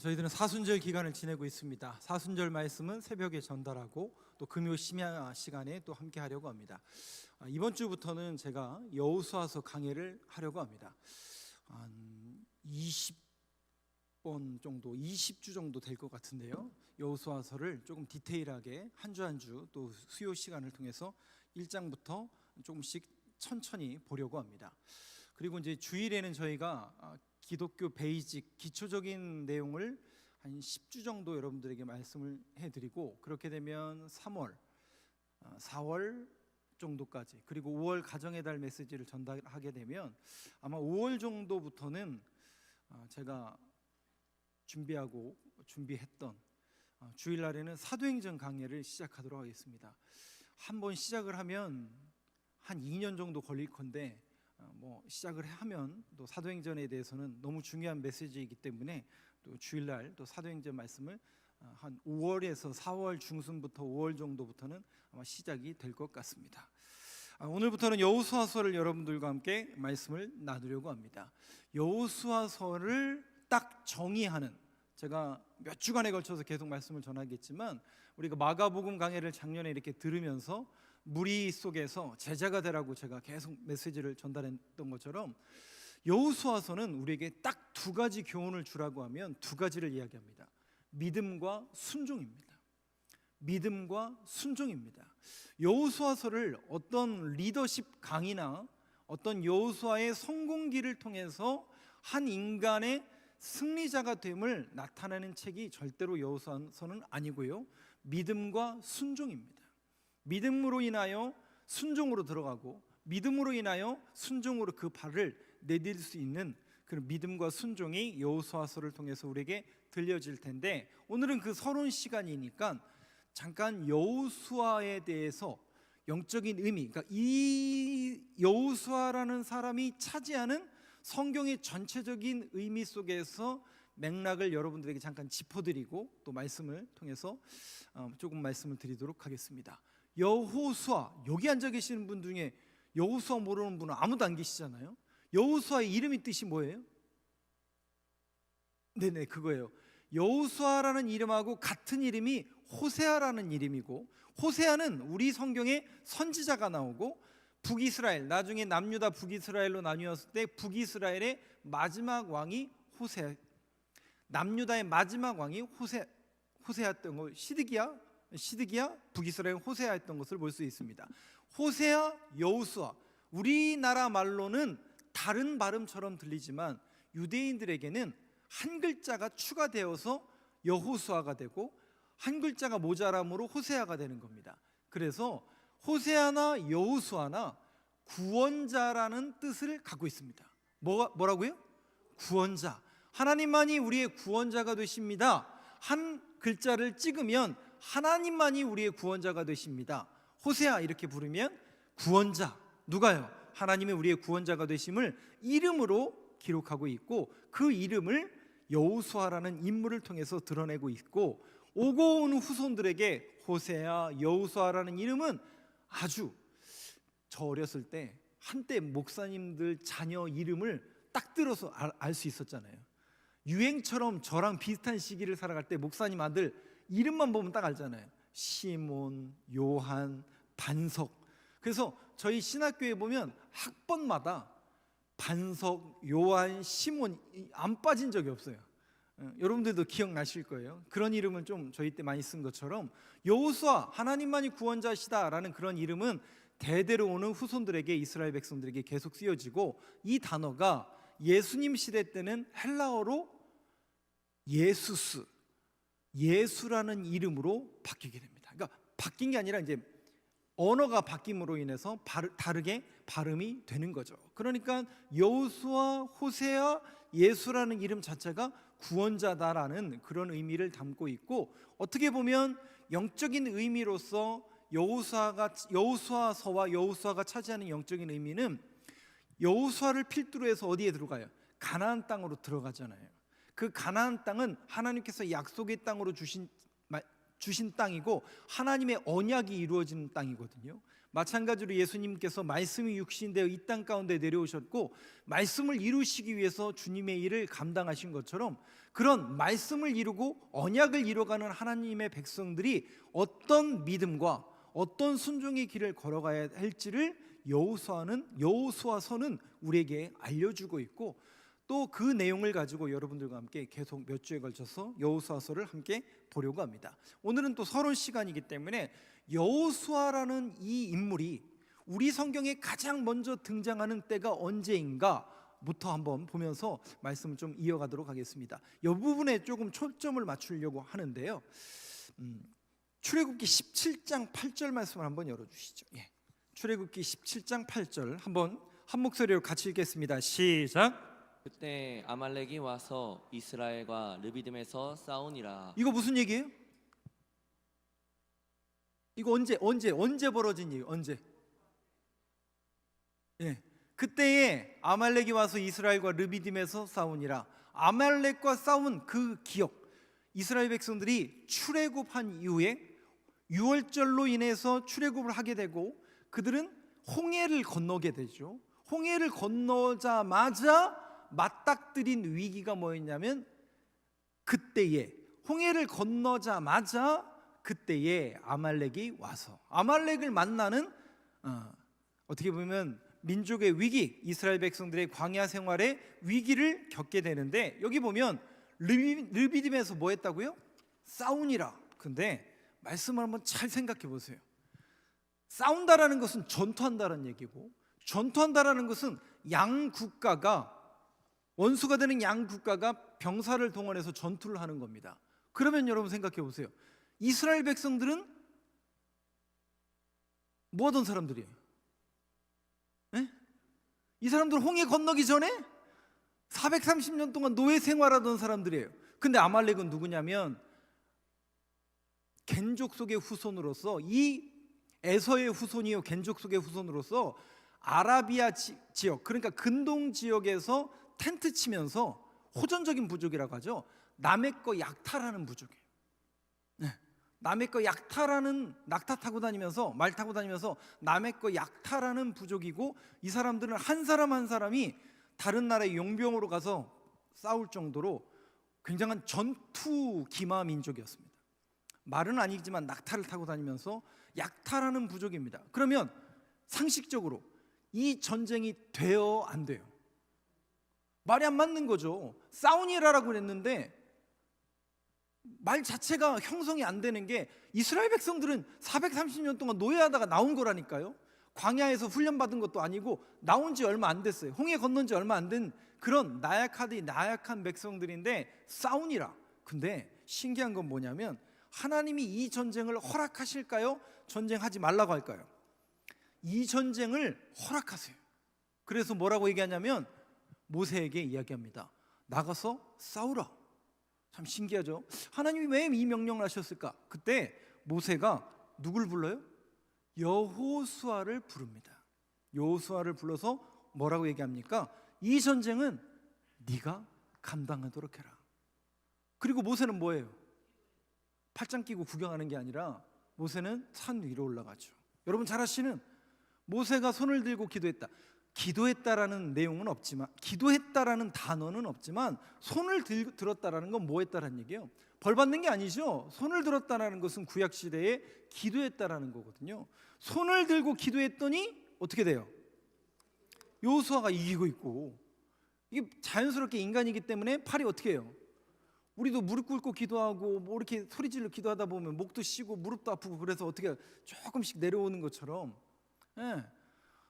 저희들은 사순절 기간을 지내고 있습니다. 사순절 말씀은 새벽에 전달하고 또 금요 심야 시간에 또 함께 하려고 합니다. 이번 주부터는 제가 여호수아서 강해를 하려고 합니다. 한 20번 정도, 20주 정도 될 것 같은데요. 여호수아서를 조금 디테일하게 한 주 한 주 또 수요 시간을 통해서 1장부터 조금씩 천천히 보려고 합니다. 그리고 이제 주일에는 저희가 기독교 베이직 기초적인 내용을 한 10주 정도 여러분들에게 말씀을 해드리고, 그렇게 되면 3월, 4월 정도까지, 그리고 5월 가정의 달 메시지를 전달하게 되면 아마 5월 정도부터는 제가 준비했던 주일날에는 사도행전 강해를 시작하도록 하겠습니다. 한번 시작을 하면 한 2년 정도 걸릴 건데, 시작을 하면 또 사도행전에 대해서는 너무 중요한 메시지이기 때문에 또 주일날 또 사도행전 말씀을 한 5월에서 4월 중순부터 5월 정도부터는 아마 시작이 될 것 같습니다. 오늘부터는 여호수아서를 여러분들과 함께 말씀을 나누려고 합니다. 여호수아서를 딱 정의하는, 제가 몇 주간에 걸쳐서 계속 말씀을 전하겠지만, 우리가 마가복음 강해를 작년에 이렇게 들으면서 무리 속에서 제자가 되라고 제가 계속 메시지를 전달했던 것처럼, 여호수아서는 우리에게 딱 두 가지 교훈을 주라고 하면 두 가지를 이야기합니다. 믿음과 순종입니다. 믿음과 순종입니다. 여호수아서를 어떤 리더십 강의나 어떤 여호수아의 성공기를 통해서 한 인간의 승리자가 됨을 나타내는 책이 절대로 여호수아서는 아니고요, 믿음과 순종입니다. 믿음으로 인하여 순종으로 들어가고, 믿음으로 인하여 순종으로 그 발을 내딜 수 있는 그런 믿음과 순종이 여호수아서를 통해서 우리에게 들려질 텐데, 오늘은 그 서론 시간이니까 잠깐 여호수아에 대해서 영적인 의미, 그러니까 이 여호수아라는 사람이 차지하는 성경의 전체적인 의미 속에서 맥락을 여러분들에게 잠깐 짚어드리고 또 말씀을 통해서 조금 말씀을 드리도록 하겠습니다. 여호수아, 여기 앉아 계시는 분 중에 여호수아 모르는 분은 아무도 안 계시잖아요. 여호수아의 이름이 뜻이 뭐예요? 네네, 그거예요. 여호수아라는 이름하고 같은 이름이 호세아라는 이름이고, 호세아는 우리 성경에 선지자가 나오고, 북이스라엘, 나중에 남유다 북이스라엘로 나뉘었을 때 북이스라엘의 마지막 왕이 호세아, 남유다의 마지막 왕이 호세아였던 거, 시드기야 북이스라엘 호세아였던 것을 볼 수 있습니다. 호세아, 여호수아, 우리나라 말로는 다른 발음처럼 들리지만 유대인들에게는 한 글자가 추가되어서 여호수아가 되고 한 글자가 모자람으로 호세아가 되는 겁니다. 그래서 호세아나 여호수아나 구원자라는 뜻을 갖고 있습니다. 뭐라고요? 구원자. 하나님만이 우리의 구원자가 되십니다. 한 글자를 찍으면 하나님만이 우리의 구원자가 되십니다. 호세아 이렇게 부르면 구원자, 누가요? 하나님이 우리의 구원자가 되심을 이름으로 기록하고 있고, 그 이름을 여호수아라는 인물을 통해서 드러내고 있고, 오고 오는 후손들에게 호세아, 여호수아라는 이름은 아주, 저 어렸을 때 한때 목사님들 자녀 이름을 딱 들어서 알 수 있었잖아요. 유행처럼 저랑 비슷한 시기를 살아갈 때 목사님 아들 이름만 보면 딱 알잖아요. 시몬, 요한, 반석. 그래서 저희 신학교에 보면 학번마다 반석, 요한, 시몬 안 빠진 적이 없어요. 여러분들도 기억나실 거예요. 그런 이름은 좀 저희 때 많이 쓴 것처럼 여호수아, 하나님만이 구원자시다라는 그런 이름은 대대로 오는 후손들에게, 이스라엘 백성들에게 계속 쓰여지고, 이 단어가 예수님 시대 때는 헬라어로 예수스, 예수라는 이름으로 바뀌게 됩니다. 그러니까 바뀐 게 아니라 이제 언어가 바뀜으로 인해서 다르게 발음이 되는 거죠. 그러니까 여호수아, 호세아, 예수라는 이름 자체가 구원자다라는 그런 의미를 담고 있고, 어떻게 보면 영적인 의미로서 여호수아서와 여호수아가 차지하는 영적인 의미는, 여호수아를 필두로 해서 어디에 들어가요? 가나안 땅으로 들어가잖아요. 그 가나안 땅은 하나님께서 약속의 땅으로 주신 땅이고 하나님의 언약이 이루어지는 땅이거든요. 마찬가지로 예수님께서 말씀이 육신되어 이 땅 가운데 내려오셨고 말씀을 이루시기 위해서 주님의 일을 감당하신 것처럼 그런 말씀을 이루고 언약을 이뤄가는 하나님의 백성들이 어떤 믿음과 어떤 순종의 길을 걸어가야 할지를 여호수아서는 우리에게 알려주고 있고, 또 그 내용을 가지고 여러분들과 함께 계속 몇 주에 걸쳐서 여호수아서를 함께 보려고 합니다. 오늘은 또 서론 시간이기 때문에 여호수아라는 이 인물이 우리 성경에 가장 먼저 등장하는 때가 언제인가부터 한번 보면서 말씀을 좀 이어가도록 하겠습니다. 이 부분에 조금 초점을 맞추려고 하는데요. 출애굽기 17장 8절 말씀을 한번 열어주시죠. 예. 출애굽기 17장 8절 한번 한 목소리로 같이 읽겠습니다. 시작. 그때 아말렉이 와서 이스라엘과 르비딤에서 싸우니라. 이거 무슨 얘기예요? 이거 언제 벌어진 일이에요? 언제? 예. 그때에 아말렉이 와서 이스라엘과 르비딤에서 싸우니라. 아말렉과 싸운 그 기억, 이스라엘 백성들이 출애굽한 이후에 유월절로 인해서 출애굽을 하게 되고 그들은 홍해를 건너게 되죠. 홍해를 건너자마자 맞닥뜨린 위기가 뭐였냐면, 그때에 홍해를 건너자마자 그때에 아말렉이 와서 아말렉을 만나는 어떻게 보면 민족의 위기, 이스라엘 백성들의 광야 생활의 위기를 겪게 되는데, 여기 보면 르비딤에서 뭐 했다고요? 싸우니라. 근데 말씀을 한번 잘 생각해 보세요. 싸운다라는 것은 전투한다라는 얘기고, 전투한다라는 것은 양 국가가, 원수가 되는 양 국가가 병사를 동원해서 전투를 하는 겁니다. 그러면 여러분 생각해 보세요. 이스라엘 백성들은 뭐 하던 사람들이에요? 네? 이 사람들 홍해 건너기 전에 430년 동안 노예 생활하던 사람들이에요. 근데 아말렉은 누구냐면 겐족 속의 후손으로서, 이 에서의 후손이요 겐족 속의 후손으로서 아라비아 지역, 그러니까 근동 지역에서 텐트 치면서 호전적인 부족이라고 하죠. 남의 거 약탈하는 부족이에요. 네. 남의 거 약탈하는, 낙타 타고 다니면서, 말 타고 다니면서 남의 거 약탈하는 부족이고, 이 사람들은 한 사람 한 사람이 다른 나라의 용병으로 가서 싸울 정도로 굉장한 전투 기마 민족이었습니다. 말은 아니지만 낙타를 타고 다니면서 약탈하는 부족입니다. 그러면 상식적으로 이 전쟁이 돼요, 안 돼요? 말이 안 맞는 거죠. 싸우니라라고 그랬는데 말 자체가 형성이 안 되는 게, 이스라엘 백성들은 430년 동안 노예하다가 나온 거라니까요. 광야에서 훈련받은 것도 아니고 나온 지 얼마 안 됐어요. 홍해 건넌 지 얼마 안 된 그런 나약한 백성들인데 싸우니라. 근데 신기한 건 뭐냐면, 하나님이 이 전쟁을 허락하실까요? 전쟁하지 말라고 할까요? 이 전쟁을 허락하세요. 그래서 뭐라고 얘기하냐면 모세에게 이야기합니다. 나가서 싸우라. 참 신기하죠. 하나님이 왜 이 명령을 하셨을까? 그때 모세가 누굴 불러요? 여호수아를 부릅니다. 여호수아를 불러서 뭐라고 얘기합니까? 이 전쟁은 네가 감당하도록 해라. 그리고 모세는 뭐예요? 팔짱 끼고 구경하는 게 아니라 모세는 산 위로 올라가죠. 여러분 잘 아시는, 모세가 손을 들고 기도했다. 기도했다라는 내용은 없지만, 기도했다라는 단어는 없지만, 손을 들었다라는 건 뭐 했다라는 얘기예요? 벌 받는 게 아니죠. 손을 들었다라는 것은 구약 시대에 기도했다라는 거거든요. 손을 들고 기도했더니 어떻게 돼요? 여호수아가 이기고 있고, 이게 자연스럽게 인간이기 때문에 팔이 어떻게 해요? 우리도 무릎 꿇고 기도하고 뭐 이렇게 소리 질러 기도하다 보면 목도 쉬고 무릎도 아프고, 그래서 어떻게 조금씩 내려오는 것처럼, 예.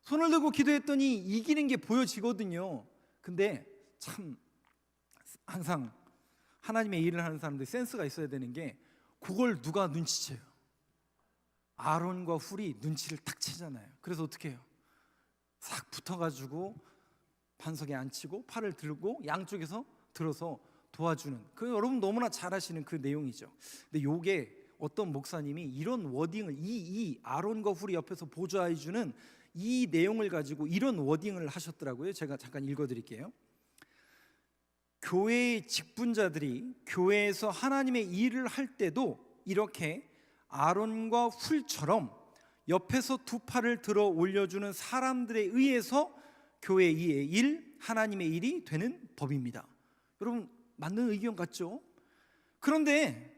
손을 들고 기도했더니 이기는 게 보여지거든요. 근데 참 항상 하나님의 일을 하는 사람들이 센스가 있어야 되는 게, 그걸 누가 눈치채요? 아론과 훌이 눈치를 탁 채잖아요. 그래서 어떻게 해요? 싹 붙어가지고 반석에 앉히고 팔을 들고 양쪽에서 들어서 도와주는, 그 여러분 너무나 잘 아시는 그 내용이죠. 근데 요게 어떤 목사님이 이런 워딩을, 이 아론과 훌이 옆에서 보좌해주는 이 내용을 가지고 이런 워딩을 하셨더라고요. 제가 잠깐 읽어드릴게요. 교회의 직분자들이 교회에서 하나님의 일을 할 때도 이렇게 아론과 훌처럼 옆에서 두 팔을 들어 올려주는 사람들에 의해서 교회의 일, 하나님의 일이 되는 법입니다. 여러분 맞는 의견 같죠? 그런데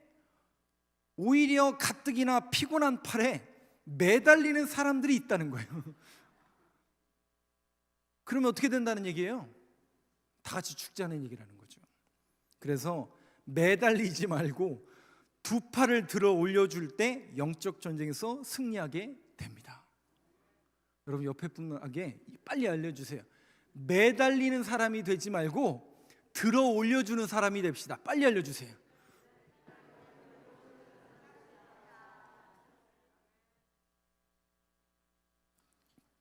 오히려 가뜩이나 피곤한 팔에 매달리는 사람들이 있다는 거예요. 그러면 어떻게 된다는 얘기예요? 다 같이 죽자는 얘기라는 거죠. 그래서 매달리지 말고 두 팔을 들어 올려줄 때 영적 전쟁에서 승리하게 됩니다. 여러분 옆에 분에게 빨리 알려주세요. 매달리는 사람이 되지 말고 들어 올려주는 사람이 됩시다. 빨리 알려주세요.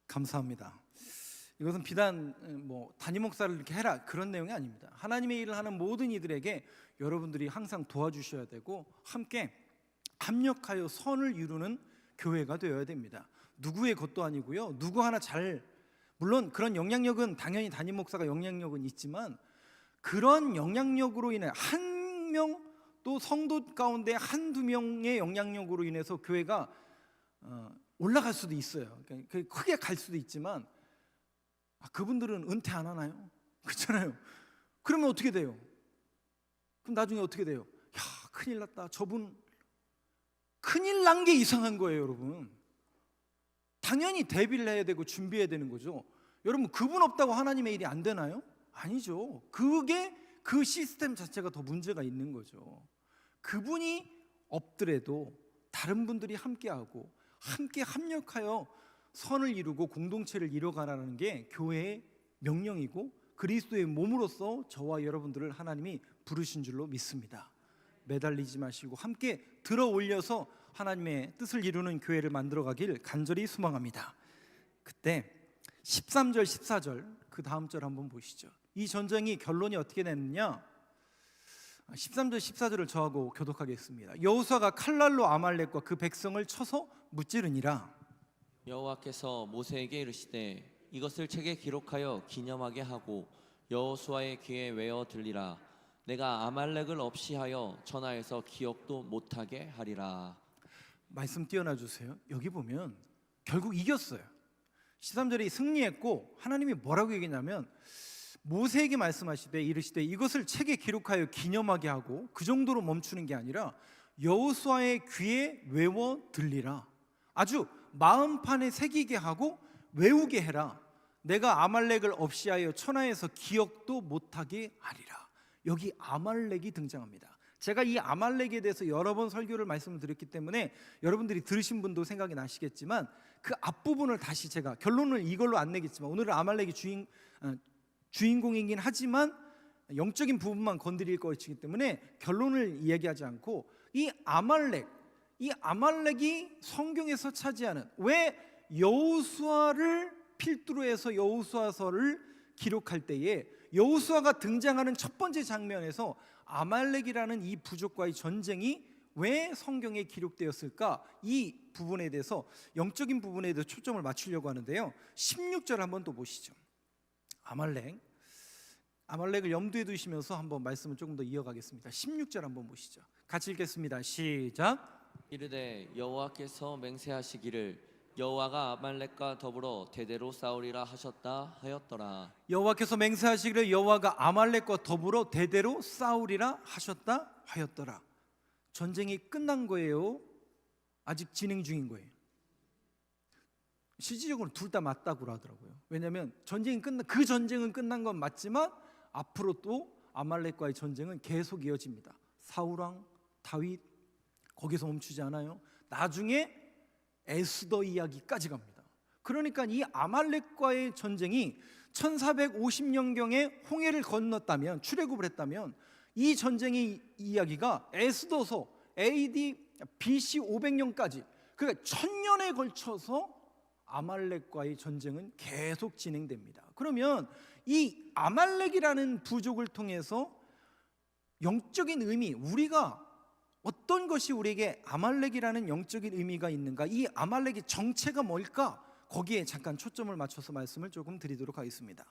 감사합니다. 이것은 비단 담임 목사를 이렇게 해라 그런 내용이 아닙니다. 하나님의 일을 하는 모든 이들에게 여러분들이 항상 도와주셔야 되고 함께 합력하여 선을 이루는 교회가 되어야 됩니다. 누구의 것도 아니고요. 누구 하나 물론 그런 영향력은 당연히 담임 목사가 영향력은 있지만 그런 영향력으로 인해 한 명 또 성도 가운데 한두 명의 영향력으로 인해서 교회가 올라갈 수도 있어요. 그러니까 크게 갈 수도 있지만 그분들은 은퇴 안 하나요? 그렇잖아요. 그러면 어떻게 돼요? 그럼 나중에 어떻게 돼요? 야, 큰일 났다. 저분 큰일 난 게 이상한 거예요, 여러분. 당연히 대비를 해야 되고 준비해야 되는 거죠. 여러분 그분 없다고 하나님의 일이 안 되나요? 아니죠. 그게 그 시스템 자체가 더 문제가 있는 거죠. 그분이 없더라도 다른 분들이 함께하고 함께 합력하여 선을 이루고 공동체를 이뤄가라는 게 교회의 명령이고 그리스도의 몸으로서 저와 여러분들을 하나님이 부르신 줄로 믿습니다. 매달리지 마시고 함께 들어 올려서 하나님의 뜻을 이루는 교회를 만들어가길 간절히 소망합니다. 그때 13절 14절 그 다음 절 한번 보시죠. 이 전쟁이 결론이 어떻게 됐느냐? 13절 14절을 저하고 교독하겠습니다. 여호수아가 칼날로 아말렉과 그 백성을 쳐서 무찌르니라. 여호와께서 모세에게 이르시되 이것을 책에 기록하여 기념하게 하고 여호수아의 귀에 외어 들리라. 내가 아말렉을 없이 하여 천하에서 기억도 못하게 하리라. 말씀 띄어놔 주세요. 여기 보면 결국 이겼어요. 13절이 승리했고 하나님이 뭐라고 얘기했냐면 모세에게 말씀하시되 이르시되 이것을 책에 기록하여 기념하게 하고 그 정도로 멈추는 게 아니라 여호수아의 귀에 외워 들리라. 아주 마음판에 새기게 하고 외우게 해라. 내가 아말렉을 없이 하여 천하에서 기억도 못하게 하리라. 여기 아말렉이 등장합니다. 제가 이 아말렉에 대해서 여러 번 설교를 말씀을 드렸기 때문에 여러분들이 들으신 분도 생각이 나시겠지만 그 앞부분을 다시 제가 결론을 이걸로 안 내겠지만 오늘은 아말렉이 주인공이긴 하지만 영적인 부분만 건드릴 것이기 때문에 결론을 이야기하지 않고 이 아말렉이 성경에서 차지하는 왜 여호수아를 필두로 해서 여호수아서를 기록할 때에 여호수아가 등장하는 첫 번째 장면에서 아말렉이라는 이 부족과의 전쟁이 왜 성경에 기록되었을까? 이 부분에 대해서 영적인 부분에 대해서 초점을 맞추려고 하는데요. 16절 한번 또 보시죠. 아말렉을 염두에 두시면서 한번 말씀을 조금 더 이어가겠습니다. 16절 한번 보시죠. 같이 읽겠습니다. 시작. 이르되 여호와께서 맹세하시기를 여호와가 아말렉과 더불어 대대로 싸우리라 하셨다 하였더라. 여호와께서 맹세하시기를 여호와가 아말렉과 더불어 대대로 싸우리라 하셨다 하였더라. 전쟁이 끝난 거예요? 아직 진행 중인 거예요? 실질적으로 둘 다 맞다고 하더라고요. 왜냐하면 그 전쟁은 끝난 건 맞지만 앞으로 또 아말렉과의 전쟁은 계속 이어집니다. 사울왕 다윗 거기서 멈추지 않아요. 나중에 에스더 이야기까지 갑니다. 그러니까 이 아말렉과의 전쟁이 1450년경에 홍해를 건넜다면 출애굽을 했다면 이 전쟁의 이야기가 에스더서 AD BC 500년까지 그러니까 1000년에 걸쳐서 아말렉과의 전쟁은 계속 진행됩니다. 그러면 이 아말렉이라는 부족을 통해서 영적인 의미, 우리가 어떤 것이 우리에게 아말렉이라는 영적인 의미가 있는가, 이 아말렉의 정체가 뭘까, 거기에 잠깐 초점을 맞춰서 말씀을 조금 드리도록 하겠습니다.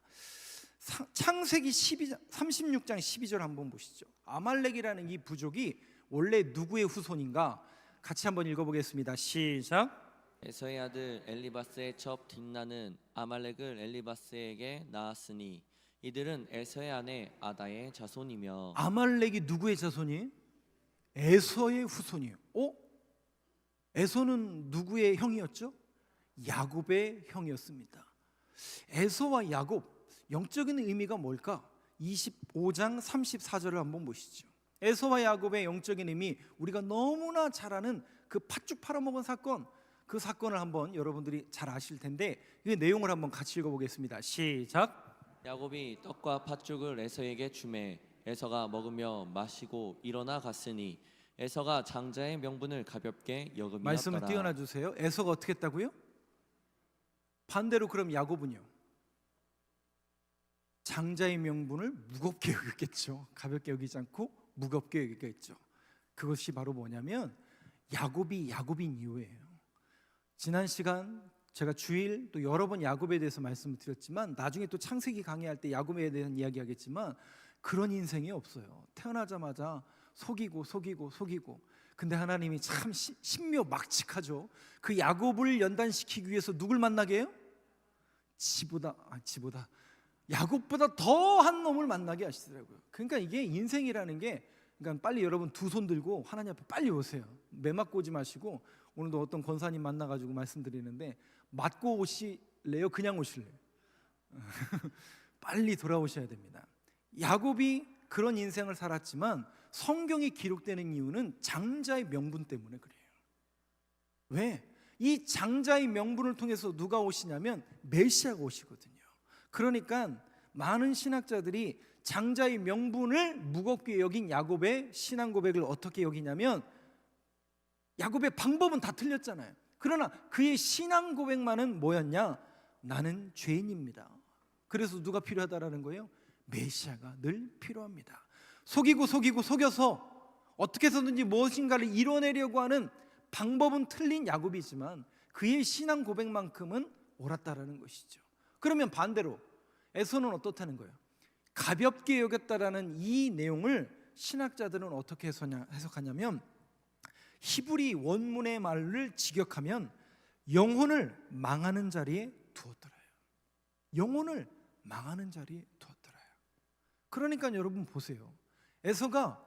창세기 36장 12절 한번 보시죠. 아말렉이라는 이 부족이 원래 누구의 후손인가 같이 한번 읽어보겠습니다. 시작. 에서의 아들 엘리바스의 첩 딘나는 아말렉을 엘리바스에게 낳았으니 이들은 에서의 아내 아다의 자손이며. 아말렉이 누구의 자손이에요? 에서의 후손이에요. 에서는 누구의 형이었죠? 야곱의 형이었습니다. 에서와 야곱, 영적인 의미가 뭘까? 25장 34절을 한번 보시죠. 에서와 야곱의 영적인 의미, 우리가 너무나 잘 아는 그 팥죽 팔아먹은 사건, 그 사건을 한번 여러분들이 잘 아실 텐데 이 내용을 한번 같이 읽어보겠습니다. 시작. 야곱이 떡과 팥죽을 에서에게 주매 에서가 먹으며 마시고 일어나 갔으니 에서가 장자의 명분을 가볍게 여금이었더라. 말씀을 띄어놔 주세요. 에서가 어떻게 했다고요? 반대로 그럼 야곱은요? 장자의 명분을 무겁게 여겼겠죠. 가볍게 여기지 않고 무겁게 여겼겠죠. 그것이 바로 뭐냐면 야곱이 야곱인 이유예요. 지난 시간 제가 주일 또 여러 번 야곱에 대해서 말씀을 드렸지만 나중에 또 창세기 강의할 때 야곱에 대한 이야기 하겠지만 그런 인생이 없어요. 태어나자마자 속이고 근데 하나님이 참 신묘막측하죠. 그 야곱을 연단시키기 위해서 누굴 만나게 해요? 야곱보다 더한 놈을 만나게 하시더라고요. 그러니까 이게 인생이라는 게, 그러니까 빨리 여러분 두 손 들고 하나님 앞에 빨리 오세요. 매 맞고 오지 마시고, 오늘도 어떤 권사님 만나가지고 말씀드리는데 맞고 오실래요? 그냥 오실래요? 빨리 돌아오셔야 됩니다. 야곱이 그런 인생을 살았지만 성경이 기록되는 이유는 장자의 명분 때문에 그래요. 왜? 이 장자의 명분을 통해서 누가 오시냐면 메시아가 오시거든요. 그러니까 많은 신학자들이 장자의 명분을 무겁게 여긴 야곱의 신앙 고백을 어떻게 여기냐면, 야곱의 방법은 다 틀렸잖아요. 그러나 그의 신앙 고백만은 뭐였냐? 나는 죄인입니다. 그래서 누가 필요하다라는 거예요? 메시아가 늘 필요합니다. 속여서 어떻게 해서든지 무엇인가를 이뤄내려고 하는 방법은 틀린 야곱이지만 그의 신앙 고백만큼은 옳았다라는 것이죠. 그러면 반대로 에서는 어떻다는 거예요? 가볍게 여겼다라는 이 내용을 신학자들은 어떻게 해석하냐면, 히브리 원문의 말을 직역하면 영혼을 망하는 자리에 두었더라요. 영혼을 망하는 자리에 두었더라요. 그러니까 여러분 보세요. 에서가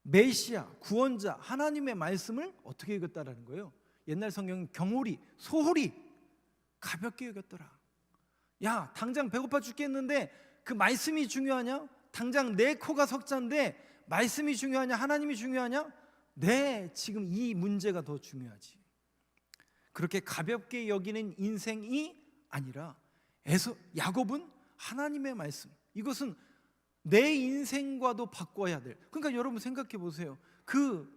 메시아, 구원자, 하나님의 말씀을 어떻게 여겼다라는 거예요? 옛날 성경은 경홀히, 소홀히 가볍게 여겼더라. 야, 당장 배고파 죽겠는데 그 말씀이 중요하냐? 당장 내 코가 석자인데 말씀이 중요하냐? 하나님이 중요하냐? 네, 지금 이 문제가 더 중요하지. 그렇게 가볍게 여기는 인생이 아니라 야곱은 하나님의 말씀, 이것은 내 인생과도 바꿔야 될. 그러니까 여러분 생각해 보세요. 그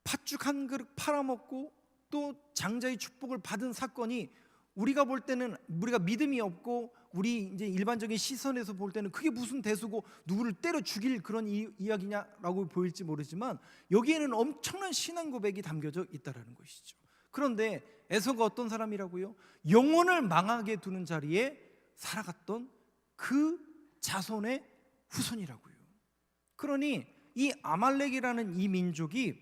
팥죽 한 그릇 팔아먹고 또 장자의 축복을 받은 사건이 우리가 볼 때는, 우리가 믿음이 없고 우리 이제 일반적인 시선에서 볼 때는 그게 무슨 대수고 누구를 때려 죽일 그런 이야기냐라고 보일지 모르지만 여기에는 엄청난 신앙 고백이 담겨져 있다라는 것이죠. 그런데 에서가 어떤 사람이라고요? 영혼을 망하게 두는 자리에 살아갔던 그 자손의 후손이라고요. 그러니 이 아말렉이라는 이 민족이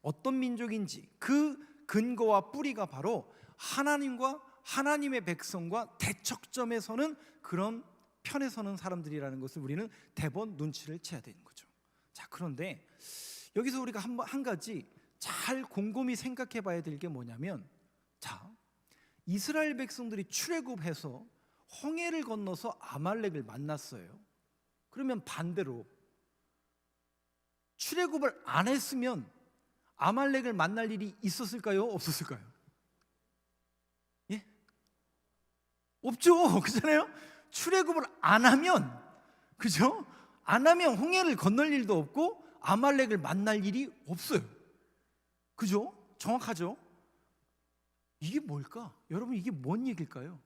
어떤 민족인지 그 근거와 뿌리가 바로 하나님과 하나님의 백성과 대척점에 서는 그런 편에 서는 사람들이라는 것을 우리는 대번 눈치를 채야 되는 거죠. 자, 그런데 여기서 우리가 한 가지 잘 곰곰이 생각해 봐야 될 게 뭐냐면, 자, 이스라엘 백성들이 출애굽해서 홍해를 건너서 아말렉을 만났어요. 그러면 반대로 출애굽을 안 했으면 아말렉을 만날 일이 있었을까요? 없었을까요? 예? 없죠. 그렇잖아요? 출애굽을 안 하면, 그죠? 안 하면 홍해를 건널 일도 없고 아말렉을 만날 일이 없어요. 그죠? 정확하죠? 이게 뭘까? 여러분, 이게 뭔 얘기일까요?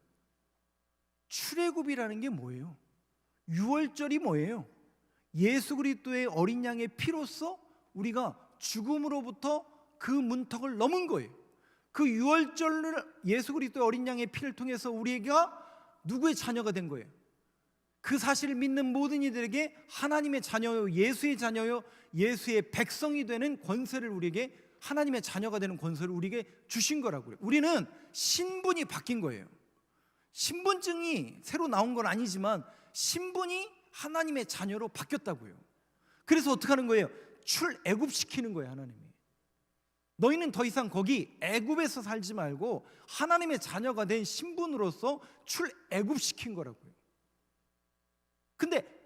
출애굽이라는 게 뭐예요? 유월절이 뭐예요? 예수 그리스도의 어린 양의 피로써 우리가 죽음으로부터 그 문턱을 넘은 거예요. 그 유월절을, 예수 그리스도의 어린 양의 피를 통해서 우리가 누구의 자녀가 된 거예요? 그 사실을 믿는 모든 이들에게 하나님의 자녀요, 예수의 자녀요, 예수의 백성이 되는 권세를 우리에게 하나님의 자녀가 되는 권세를 우리에게 주신 거라고요. 우리는 신분이 바뀐 거예요. 신분증이 새로 나온 건 아니지만 신분이 하나님의 자녀로 바뀌었다고요. 그래서 어떻게 하는 거예요? 출애굽시키는 거예요. 하나님이 너희는 더 이상 거기 애굽에서 살지 말고 하나님의 자녀가 된 신분으로서 출애굽시킨 거라고요. 근데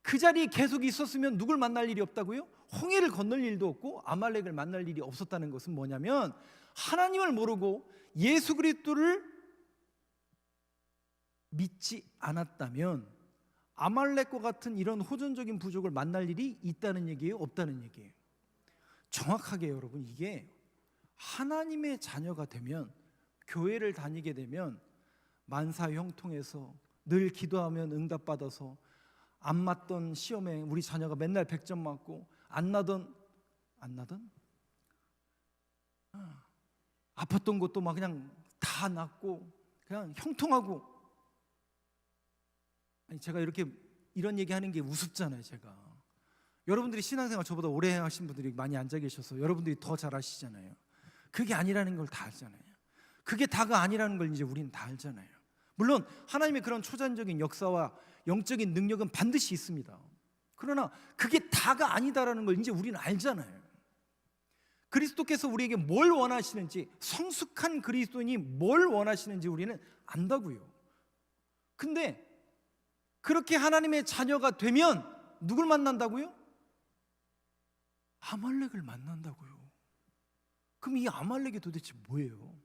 그 자리에 계속 있었으면 누굴 만날 일이 없다고요? 홍해를 건널 일도 없고 아말렉을 만날 일이 없었다는 것은 뭐냐면, 하나님을 모르고 예수 그리스도를 믿지 않았다면 아말렉과 같은 이런 호전적인 부족을 만날 일이 있다는 얘기예요? 없다는 얘기예요? 정확하게 여러분, 이게 하나님의 자녀가 되면, 교회를 다니게 되면 만사 형통해서 늘 기도하면 응답받아서, 안 맞던 시험에 우리 자녀가 맨날 100점 맞고 안 나던 아팠던 것도 막 그냥 다 낫고 그냥 형통하고. 아니, 제가 이런 얘기하는 게 우습잖아요. 제가 여러분들이 신앙생활 저보다 오래 하신 분들이 많이 앉아 계셔서 여러분들이 더 잘 아시잖아요. 그게 아니라는 걸 다 알잖아요. 그게 다가 아니라는 걸 이제 우리는 다 알잖아요. 물론 하나님의 그런 초자연적인 역사와 영적인 능력은 반드시 있습니다. 그러나 그게 다가 아니다라는 걸 이제 우리는 알잖아요. 그리스도께서 우리에게 뭘 원하시는지, 성숙한 그리스도인이 뭘 원하시는지 우리는 안다고요. 근데 그렇게 하나님의 자녀가 되면 누굴 만난다고요? 아말렉을 만난다고요. 그럼 이 아말렉이 도대체 뭐예요?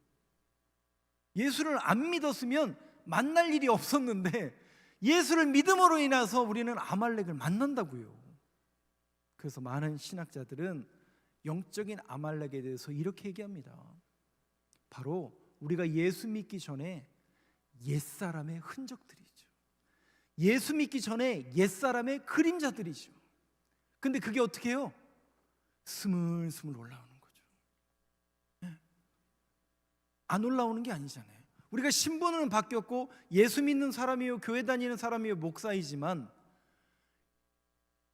예수를 안 믿었으면 만날 일이 없었는데 예수를 믿음으로 인해서 우리는 아말렉을 만난다고요. 그래서 많은 신학자들은 영적인 아말렉에 대해서 이렇게 얘기합니다. 바로 우리가 예수 믿기 전에 옛사람의 흔적들이죠. 예수 믿기 전에 옛사람의 그림자들이죠. 근데 그게 어떻게 해요? 스물스물 올라오는 거죠. 안 올라오는 게 아니잖아요. 우리가 신분은 바뀌었고 예수 믿는 사람이요, 교회 다니는 사람이요, 목사이지만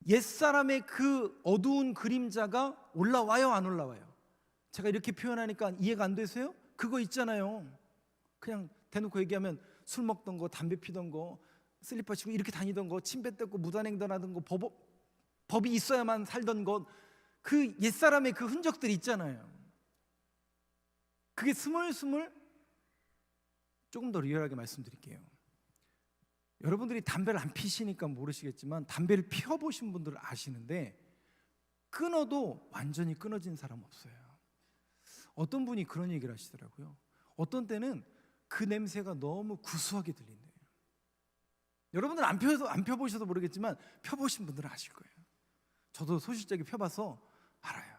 옛사람의 그 어두운 그림자가 올라와요, 안 올라와요? 제가 이렇게 표현하니까 이해가 안 되세요? 그거 있잖아요. 그냥 대놓고 얘기하면 술 먹던 거, 담배 피던 거, 슬리퍼 신고 이렇게 다니던 거, 침 뱉고 무단횡단하던 거, 법이 있어야만 살던 것, 그 옛사람의 그 흔적들이 있잖아요. 그게 스물스물, 조금 더 리얼하게 말씀드릴게요. 여러분들이 담배를 안 피시니까 모르시겠지만 담배를 피워보신 분들은 아시는데 끊어도 완전히 끊어진 사람 없어요. 어떤 분이 그런 얘기를 하시더라고요. 어떤 때는 그 냄새가 너무 구수하게 들린대요. 여러분들 안 펴보셔서 모르겠지만 펴보신 분들은 아실 거예요. 저도 소실적에 펴봐서 알아요.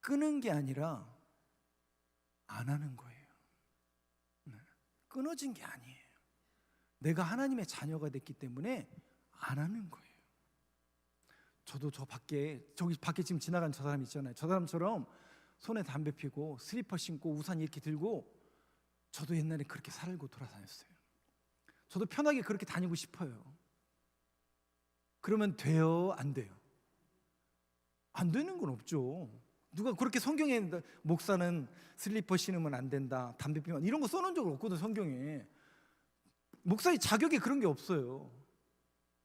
끄는 게 아니라 안 하는 거예요. 끊어진 게 아니에요. 내가 하나님의 자녀가 됐기 때문에 안 하는 거예요. 저도 저기 밖에 지금 지나간 저 사람 있잖아요. 저 사람처럼 손에 담배 피고 슬리퍼 신고 우산 이렇게 들고, 저도 옛날에 그렇게 살고 돌아다녔어요. 저도 편하게 그렇게 다니고 싶어요. 그러면 돼요? 안 돼요? 안 되는 건 없죠. 누가 그렇게 성경에 목사는 슬리퍼 신으면 안 된다, 담배 피우면 이런 거 써놓은 적 없거든, 성경에. 목사의 자격에 그런 게 없어요.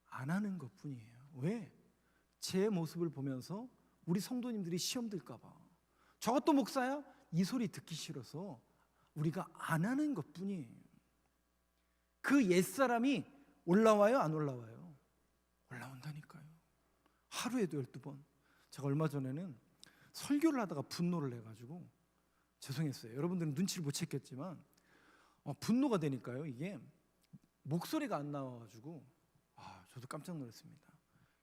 안 하는 것뿐이에요. 왜? 제 모습을 보면서 우리 성도님들이 시험 들까 봐. 저것도 목사야? 이 소리 듣기 싫어서 우리가 안 하는 것뿐이에요. 그 옛사람이 올라와요, 안 올라와요? 올라온다니까요. 하루에도 12번. 제가 얼마 전에는 설교를 하다가 분노를 해가지고 죄송했어요. 여러분들은 눈치를 못 챘겠지만 분노가 되니까요, 이게 목소리가 안 나와가지고 저도 깜짝 놀랐습니다.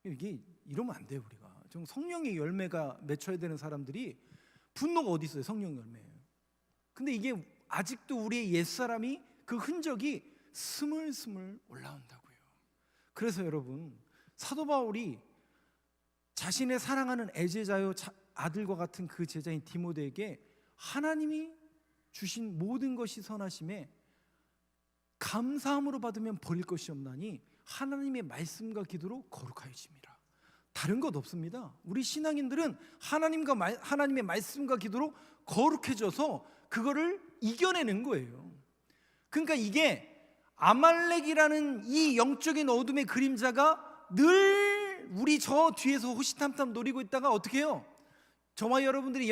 이게 이러면 안 돼요. 우리가 좀 성령의 열매가 맺혀야 되는 사람들이 분노가 어디 있어요? 성령 열매예요. 근데 이게 아직도 우리의 옛사람이 그 흔적이 스물스물 올라온다고요. 그래서 여러분, 사도 바울이 자신의 사랑하는 애제자요 아들과 같은 그 제자인 디모데에게 하나님이 주신 모든 것이 선하심에 감사함으로 받으면 버릴 것이 없나니 하나님의 말씀과 기도로 거룩하여짐이라. 다른 것 없습니다. 우리 신앙인들은 하나님의 말씀과 기도로 거룩해져서 그거를 이겨내는 거예요. 그러니까 이게 아말렉이라는 이 영적인 어둠의 그림자가 늘 우리 저 뒤에서 호시탐탐 노리고 있다가 어떻게 해요? 저와 여러분들이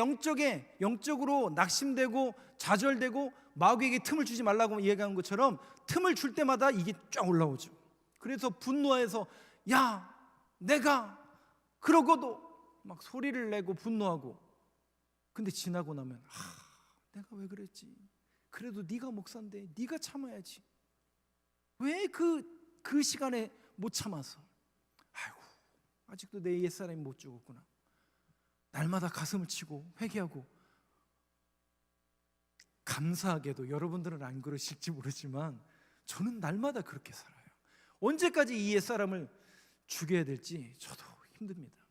영적으로 낙심되고 좌절되고 마귀에게 틈을 주지 말라고 이야기한 것처럼 틈을 줄 때마다 이게 쫙 올라오죠. 그래서 분노해서 야 내가 그러고도 막 소리를 내고 분노하고, 근데 지나고 나면 내가 왜 그랬지? 그래도 네가 목사인데 네가 참아야지. 왜 그 시간에 못 참아서? 아이고 아직도 내 옛사람이 못 죽었구나. 날마다 가슴을 치고 회개하고. 감사하게도 여러분들은 안 그러실지 모르지만 저는 날마다 그렇게 살아요. 언제까지 이 옛사람을 죽여야 될지 저도 힘듭니다.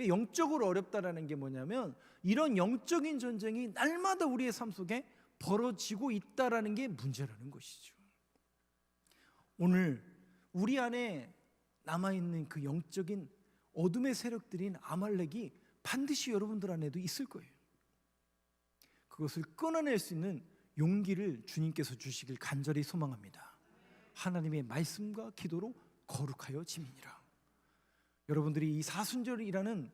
영적으로 어렵다라는 게 뭐냐면 이런 영적인 전쟁이 날마다 우리의 삶 속에 벌어지고 있다라는 게 문제라는 것이죠. 오늘 우리 안에 남아있는 그 영적인 어둠의 세력들인 아말렉이 반드시 여러분들 안에도 있을 거예요. 그것을 끊어낼 수 있는 용기를 주님께서 주시길 간절히 소망합니다. 하나님의 말씀과 기도로 거룩하여 지민이라. 여러분들이 이 사순절이라는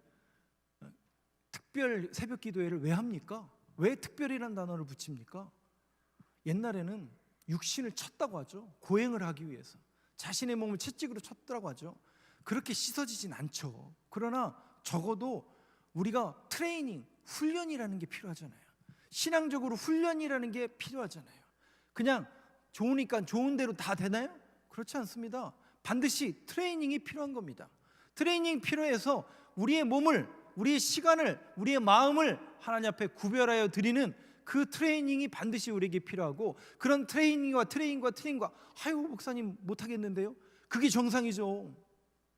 특별 새벽 기도회를 왜 합니까? 왜 특별이라는 단어를 붙입니까? 옛날에는 육신을 쳤다고 하죠. 고행을 하기 위해서 자신의 몸을 채찍으로 쳤다고 하죠. 그렇게 씻어지진 않죠. 그러나 적어도 우리가 트레이닝, 훈련이라는 게 필요하잖아요. 신앙적으로 훈련이라는 게 필요하잖아요. 그냥 좋으니까 좋은 대로 다 되나요? 그렇지 않습니다. 반드시 트레이닝이 필요한 겁니다. 트레이닝이 필요해서 우리의 몸을, 우리의 시간을, 우리의 마음을 하나님 앞에 구별하여 드리는 그 트레이닝이 반드시 우리에게 필요하고, 그런 트레이닝과 아유 목사님 못하겠는데요? 그게 정상이죠.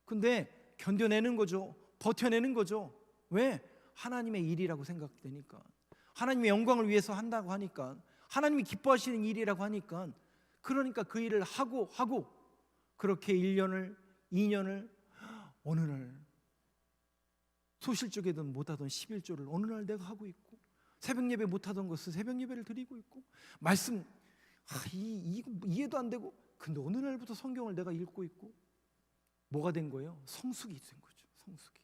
근데 견뎌내는 거죠. 버텨내는 거죠. 왜? 하나님의 일이라고 생각되니까, 하나님의 영광을 위해서 한다고 하니까, 하나님이 기뻐하시는 일이라고 하니까, 그러니까 그 일을 하고 그렇게 1년을 2년을 어느 날 소실적이든 못하던 11조를 어느 날 내가 하고 있고, 새벽 예배 못하던 것을 새벽 예배를 드리고 있고, 말씀 이해도 안 되고, 근데 어느 날부터 성경을 내가 읽고 있고, 뭐가 된 거예요? 성숙이 된 거죠. 성숙이.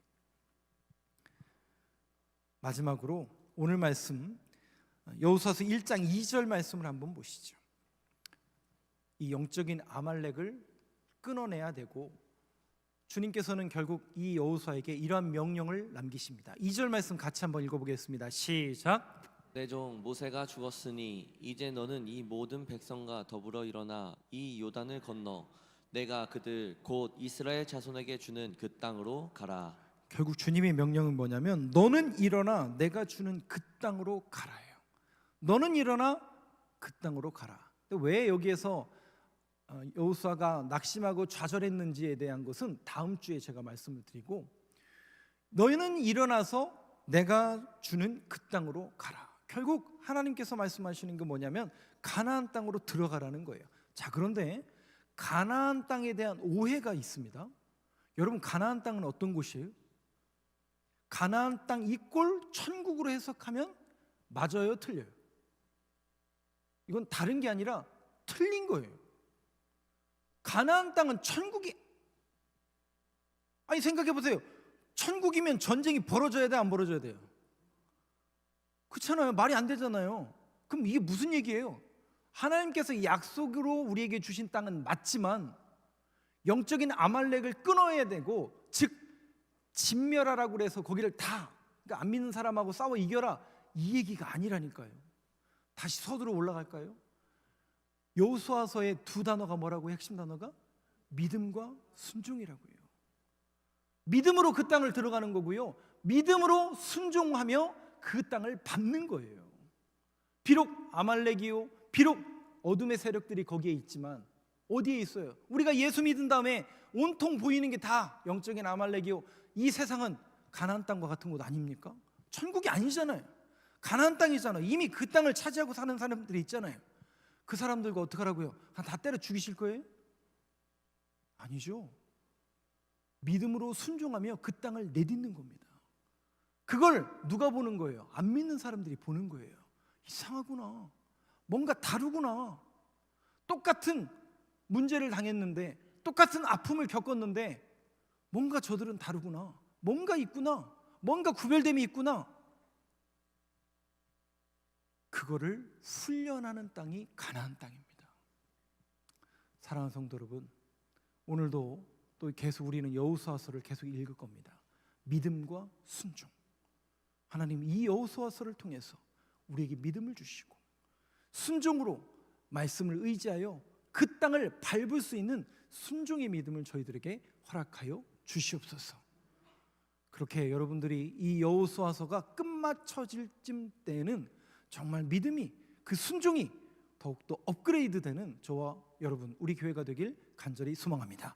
마지막으로 오늘 말씀 여호수아서 1장 2절 말씀을 한번 보시죠. 이 영적인 아말렉을 끊어내야 되고, 주님께서는 결국 이 여호수아에게 이러한 명령을 남기십니다. 2절 말씀 같이 한번 읽어보겠습니다. 시작. 내 종 모세가 죽었으니 이제 너는 이 모든 백성과 더불어 일어나 이 요단을 건너 내가 그들 곧 이스라엘 자손에게 주는 그 땅으로 가라. 결국 주님의 명령은 뭐냐면 너는 일어나 내가 주는 그 땅으로 가라예요. 너는 일어나 그 땅으로 가라. 왜 여기에서 여호수아가 낙심하고 좌절했는지에 대한 것은 다음 주에 제가 말씀을 드리고, 너희는 일어나서 내가 주는 그 땅으로 가라. 결국 하나님께서 말씀하시는 게 뭐냐면 가나안 땅으로 들어가라는 거예요. 자, 그런데 가나안 땅에 대한 오해가 있습니다. 여러분, 가나안 땅은 어떤 곳이에요? 가나안 땅 이꼴 천국으로 해석하면 맞아요, 틀려요? 이건 다른 게 아니라 틀린 거예요. 가나안 땅은 천국이, 아니 생각해 보세요. 천국이면 전쟁이 벌어져야 돼, 안 벌어져야 돼요? 그렇잖아요. 말이 안 되잖아요. 그럼 이게 무슨 얘기예요? 하나님께서 약속으로 우리에게 주신 땅은 맞지만 영적인 아말렉을 끊어야 되고, 즉 진멸하라고 그래서 거기를 다, 그러니까 안 믿는 사람하고 싸워 이겨라, 이 얘기가 아니라니까요. 다시 서두로 올라갈까요? 여호수아서의 두 단어가 뭐라고? 핵심 단어가 믿음과 순종이라고요. 믿음으로 그 땅을 들어가는 거고요, 믿음으로 순종하며 그 땅을 밟는 거예요. 비록 아말렉이요, 비록 어둠의 세력들이 거기에 있지만 어디에 있어요? 우리가 예수 믿은 다음에 온통 보이는 게 다 영적인 아말렉이요, 이 세상은 가나안 땅과 같은 곳 아닙니까? 천국이 아니잖아요. 가나안 땅이잖아요. 이미 그 땅을 차지하고 사는 사람들이 있잖아요. 그 사람들과 어떡하라고요? 다 때려 죽이실 거예요? 아니죠. 믿음으로 순종하며 그 땅을 내딛는 겁니다. 그걸 누가 보는 거예요? 안 믿는 사람들이 보는 거예요. 이상하구나. 뭔가 다르구나. 똑같은 문제를 당했는데, 똑같은 아픔을 겪었는데 뭔가 저들은 다르구나. 뭔가 있구나. 뭔가 구별됨이 있구나. 그거를 훈련하는 땅이 가나안 땅입니다. 사랑하는 성도 여러분, 오늘도 또 계속 우리는 여호수아서를 계속 읽을 겁니다. 믿음과 순종. 하나님 이 여호수아서를 통해서 우리에게 믿음을 주시고 순종으로 말씀을 의지하여 그 땅을 밟을 수 있는 순종의 믿음을 저희들에게 허락하여 주시옵소서. 그렇게 여러분들이 이 여호수아서가 끝마쳐질 쯤 때에는 정말 믿음이, 그 순종이 더욱더 업그레이드 되는 저와 여러분, 우리 교회가 되길 간절히 소망합니다.